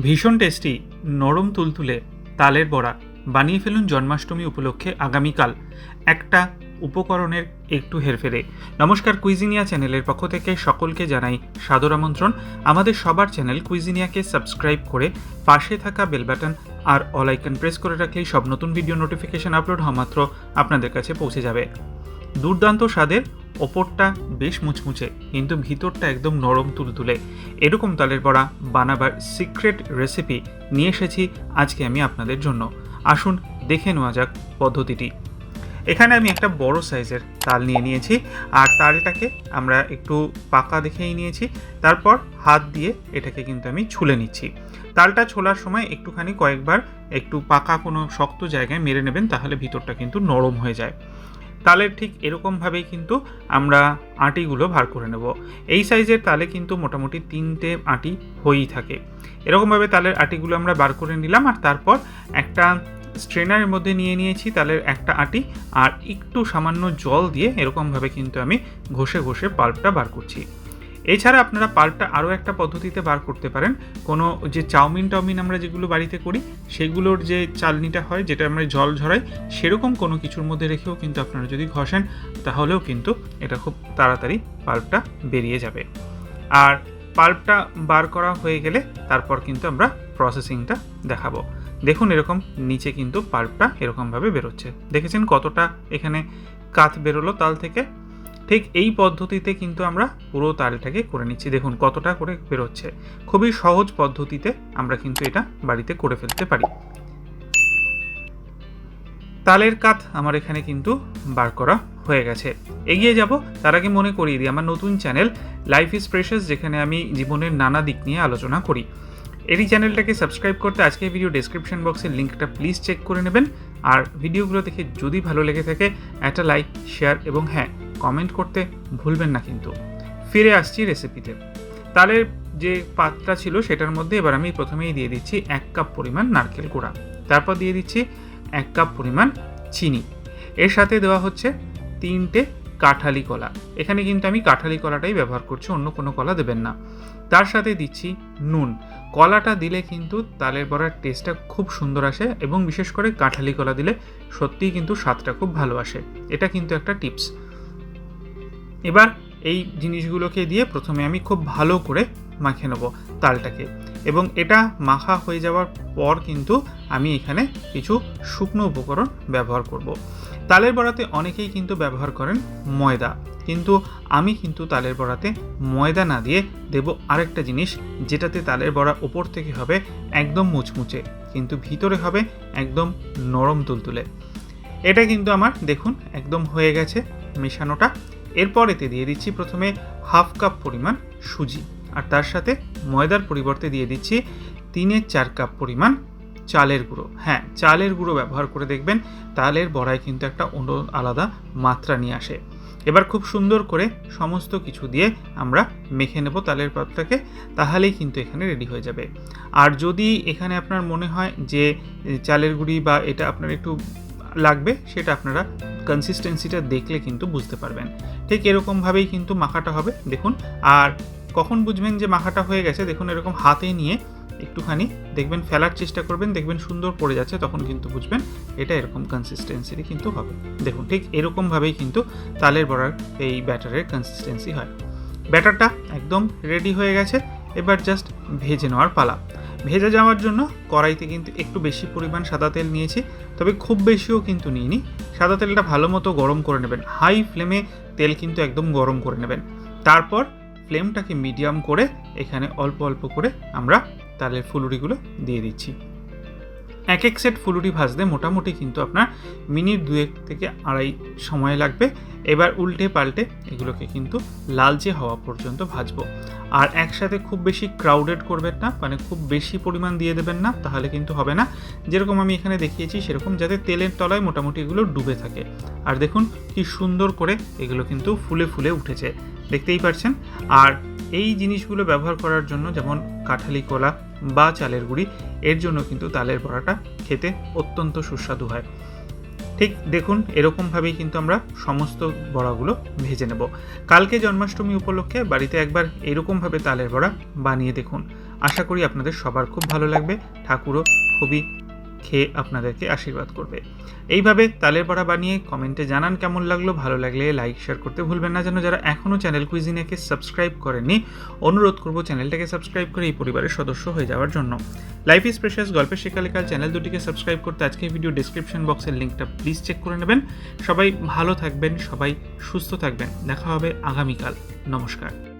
ভীষণ টেস্টি নরম তুলতুলে তালের বড়া বানিয়ে ফেলুন জন্মাষ্টমী উপলক্ষে আগামীকাল একটা উপকরণের একটু হেরফেরে। নমস্কার, কুইজিনিয়া চ্যানেলের পক্ষ থেকে সকলকে জানাই সাদর আমন্ত্রণ। আমাদের সবার চ্যানেল কুইজিনিয়াকে সাবস্ক্রাইব করে পাশে থাকা বেল বাটন আর অল আইকন প্রেস করে রাখলেই সব নতুন ভিডিও নোটিফিকেশন আপলোড হওয়া মাত্র আপনাদের কাছে পৌঁছে যাবে। দুর্দান্ত স্বাদের, ওপরটা বেশ মুচমুচে কিন্তু ভিতরটা একদম নরম তুলতুলে এরকম তালের বড়া বানাবার সিক্রেট রেসিপি নিয়ে এসেছি আজকে আমি আপনাদের জন্য। আসুন দেখে নেওয়া যাক পদ্ধতিটি। এখানে আমি একটা বড় সাইজের তাল নিয়ে নিয়েছি, আর তালটাকে আমরা একটু পাকা দেখেই নিয়েছি। তারপর হাত দিয়ে এটাকে কিন্তু আমি ছুলে নিচ্ছি। তালটা ছোলার সময় একটুখানি কয়েকবার একটু পাকা কোনো শক্ত জায়গায় মেরে নেবেন, তাহলে ভিতরটা কিন্তু নরম হয়ে যায়। তালের ঠিক এরকমভাবেই কিন্তু আমরা আটিগুলো ভার করে নেব। এই সাইজের তালে কিন্তু মোটামুটি 3টে আটি হয়েই থাকে। এরকমভাবে তালের আটিগুলো আমরা বার করে নিলাম, আর তারপর একটা স্ট্রেনারের মধ্যে নিয়ে নিয়েছি তালের একটা আটি, আর একটু সামান্য জল দিয়ে এরকমভাবে কিন্তু আমি ঘষে ঘষে পাল্পটা বার করছি। এছাড়া আপনারা পাল্পটা আরও একটা পদ্ধতিতে বার করতে পারেন। কোনো যে চাউমিন আমরা যেগুলো বাড়িতে করি সেগুলোর যে চালনিটা হয়, যেটা আমরা জল ঝরাই, সেরকম কোনো কিছুর মধ্যে রেখেও কিন্তু আপনারা যদি ঘষেন তাহলেও কিন্তু এটা খুব তাড়াতাড়ি পাল্পটা বেরিয়ে যাবে। আর পাল্পটা বার করা হয়ে গেলে তারপর কিন্তু আমরা প্রসেসিংটা দেখাবো। দেখুন এরকম নিচে কিন্তু পাল্পটা এরকমভাবে বেরোচ্ছে। দেখেছেন কতটা এখানে কাঠ বেরোলো তাল থেকে। ঠিক এই পদ্ধতিতে কিন্তু আমরা পুরো তালটাকে করে নিচ্ছি। দেখুন কতটা করে বেরোচ্ছে। খুবই সহজ পদ্ধতিতে আমরা কিন্তু এটা বাড়িতে করে ফেলতে পারি। তালের কাঠ আমার এখানে কিন্তু বার করা হয়ে গেছে। এগিয়ে যাব তার আগে মনে করিয়ে দিই আমার নতুন চ্যানেল লাইফ ইজ প্রেশাস, যেখানে আমি জীবনের নানা দিক নিয়ে আলোচনা করি। এই চ্যানেলটাকে সাবস্ক্রাইব করতে আজকের ভিডিও ডেসক্রিপশন বক্সের লিঙ্কটা প্লিজ চেক করে নেবেন। আর ভিডিওগুলো দেখে যদি ভালো লেগে থাকে একটা লাইক, শেয়ার এবং হ্যাঁ কমেন্ট করতে ভুলবেন না কিন্তু। ফিরে আসছি রেসিপিতে। তালের যে পাতটা ছিল সেটার মধ্যে এবার আমি প্রথমেই দিয়ে দিচ্ছি 1 কাপ পরিমাণ নারকেল গুঁড়া, তারপর দিয়ে দিচ্ছি 1 কাপ পরিমাণ চিনি, এর সাথে দেওয়া হচ্ছে 3টে কাঁঠালি কলা। এখানে কিন্তু আমি কাঁঠালি কলাটাই ব্যবহার করছি, অন্য কোনো কলা দেবেন না। তার সাথে দিচ্ছি নুন। কলাটা দিলে কিন্তু তালের বড়ার টেস্টটা খুব সুন্দর আসে, এবং বিশেষ করে কাঁঠালি কলা দিলে সত্যিই কিন্তু স্বাদটা খুব ভালো আসে। এটা কিন্তু একটা টিপস। এবার এই জিনিসগুলোকে দিয়ে প্রথমে আমি খুব ভালো করে মাখিয়ে নেব তালটাকে, এবং এটা মাখা হয়ে যাওয়ার পর কিন্তু আমি এখানে কিছু শুকনো উপকরণ ব্যবহার করব। তালের বড়াতে অনেকেই কিন্তু ব্যবহার করেন ময়দা, কিন্তু আমি কিন্তু তালের বড়াতে ময়দা না দিয়ে দেব আরেকটা জিনিস, যেটাতে তালের বড়া ওপর থেকে হবে একদম মুচমুচে কিন্তু ভিতরে হবে একদম নরম তুলতুলে। এটা কিন্তু আমার দেখুন একদম হয়ে গেছে মেশানোটা। এরপর এতে দিয়ে দিচ্ছি প্রথমে 1/2 কাপ পরিমাণ সুজি, আর তার সাথে ময়দার পরিবর্তে দিয়ে দিচ্ছি 3/4 কাপ পরিমাণ চালের গুঁড়ো। হ্যাঁ, চালের গুঁড়ো ব্যবহার করে দেখবেন, তালের বড়ায় কিন্তু একটা অন্য আলাদা মাত্রা নিয়ে আসে। এবার খুব সুন্দর করে সমস্ত কিছু দিয়ে আমরা মেখে নেব তালের পাতটাকে, তাহলেই কিন্তু এখানে রেডি হয়ে যাবে। আর যদি এখানে আপনার মনে হয় যে চালের গুঁড়ি বা এটা আপনার একটু লাগবে, সেটা আপনারা কনসিস্টেন্সিটা দেখলে কিন্তু বুঝতে পারবেন। ঠিক এরকমভাবেই কিন্তু মাখাটা হবে দেখুন। আর কখন বুঝবেন যে মাখাটা হয়ে গেছে, দেখুন এরকম হাতে নিয়ে একটুখানি দেখবেন, ফেলার চেষ্টা করবেন, দেখবেন সুন্দর পড়ে যাচ্ছে, তখন কিন্তু বুঝবেন এটা এরকম কনসিস্টেন্সিরই কিন্তু হবে। দেখুন ঠিক এরকমভাবেই কিন্তু তালের বড়ার এই ব্যাটারের কনসিস্টেন্সি হয়। ব্যাটারটা একদম রেডি হয়ে গেছে। এবার জাস্ট ভেজে নেওয়ার পালা। ভেজে যাওয়ার জন্য কড়াইতে কিন্তু একটু বেশি পরিমাণ সাদা তেল নিয়েছি, তবে খুব বেশিও কিন্তু নিইনি। সাদা তেলটা ভালো মতো গরম করে নেবেন, হাই ফ্লেমে তেল কিন্তু একদম গরম করে নেবেন। তারপর ফ্লেমটাকে মিডিয়াম করে এখানে অল্প অল্প করে আমরা তালের ফুলুরিগুলো দিয়ে দিচ্ছি। এক সেট ফুলুরি ভাজতে মোটামুটি কিন্তু আপনার মিনিট 2 থেকে 2.5 সময় লাগবে। এবার উল্টে পাল্টে এগুলোকে কিন্তু লালচে হওয়া পর্যন্ত ভাজবো। আর একসাথে খুব বেশি ক্রাউডেড করবেন না, মানে খুব বেশি পরিমাণ দিয়ে দেবেন না, তাহলে কিন্তু হবে না। যেরকম আমি এখানে দেখিয়েছি সেরকম, যাতে তেলের তলায় মোটামুটি এগুলো ডুবে থাকে। আর দেখুন কি সুন্দর করে এগুলো কিন্তু ফুলে ফুলে উঠেছে, দেখতেই পাচ্ছেন। আর এই জিনিসগুলো ব্যবহার করার জন্য, যেমন কাঁঠালি কলা বা চালের গুঁড়ি, এর জন্য কিন্তু তালের বড়াটা খেতে অত্যন্ত সুস্বাদু হয়। ঠিক দেখুন এরকমভাবেই কিন্তু আমরা সমস্ত বড়াগুলো ভেজে নেব। কালকে জন্মাষ্টমী উপলক্ষে বাড়িতে একবার এরকমভাবে তালের বড়া বানিয়ে দেখুন। আশা করি আপনাদের সবার খুব ভালো লাগবে, ঠাকুরও খুবই খেয়ে আপনাদেরকে আশীর্বাদ করবে। এইভাবে তালের বড়া বানিয়ে কমেন্টে জানান কেমন লাগলো, ভালো লাগলে লাইক শেয়ার করতে ভুলবেন না। যেন যারা এখনও চ্যানেল কুইজিনিয়াকে সাবস্ক্রাইব করেননি, অনুরোধ করব চ্যানেলটাকে সাবস্ক্রাইব করে এই পরিবারের সদস্য হয়ে যাওয়ার জন্য। লাইফ ইজ প্রেশাস গল্পের শেখালেখাল চ্যানেল দুটিকে সাবস্ক্রাইব করতে আজকের ভিডিও ডিসক্রিপশন বক্সের লিঙ্কটা প্লিজ চেক করে নেবেন। সবাই ভালো থাকবেন, সবাই সুস্থ থাকবেন, দেখা হবে আগামীকাল। নমস্কার।